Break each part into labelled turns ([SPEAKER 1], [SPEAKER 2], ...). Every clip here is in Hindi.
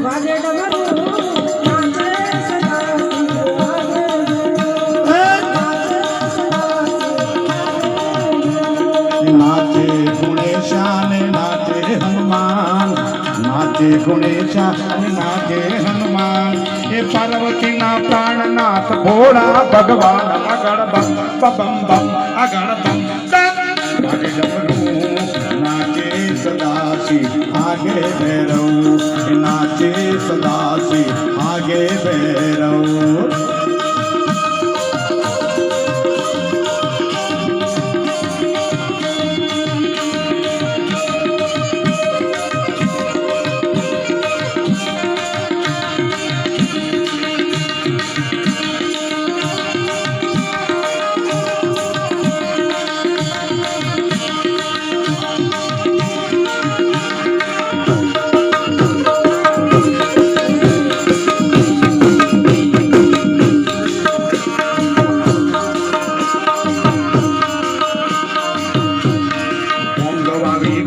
[SPEAKER 1] વાગે ડમરું નાચે
[SPEAKER 2] नाचे गुणेशान नाचे हनुमान नाचे गुणेशान नाचे हनुमान ये पार्वती ना प्राणनाथ भोला भगवान अगड़ बम बम बम अगड़ बम आगे डमरू नाचे सदासी आगे भैरव नाचे सदासी आगे भैरव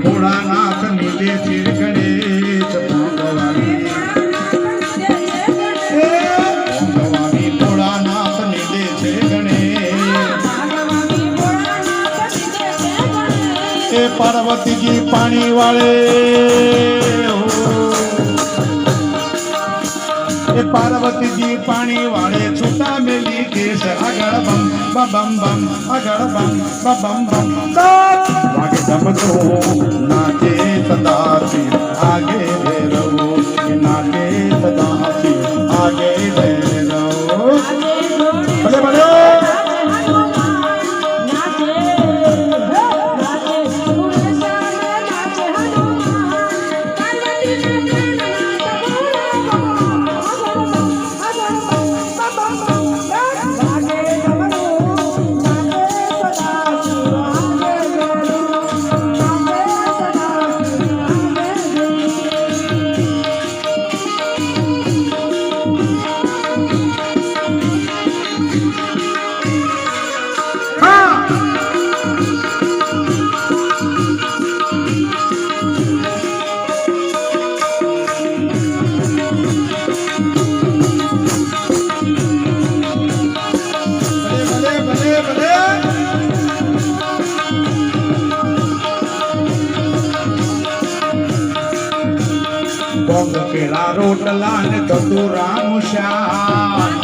[SPEAKER 2] भोलानाथ नीले सिर गणेश भोंगवानी भोलानाथ नीले सिर गणेश पार्वती जी पानी वाले पार्वती जी पानी वाले छूटा मेली केस अगड़ बम बम बम अगड़ बम बम बम आगे डमरू नाचे सदासी आगे भैरव नाचे सदासी आगे भैरव भले भले બોંગ કેળા રોટલા ને ધતુરાનું શાક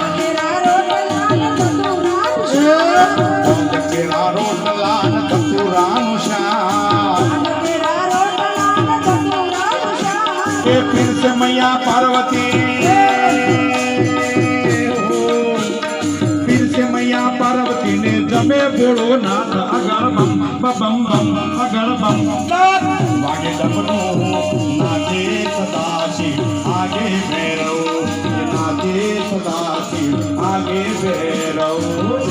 [SPEAKER 2] બોંગ કેળા રોટલા ને ધતુરાનું શાક કે फिर से मैया पार्वती फिर से मैया पार्वती ने जमे बोलो नाथ अगड़ बम बम बम अगड़ बम वागे डमरू नाचे सदासी आगे भैरव नाचे सदासी आगे भैरव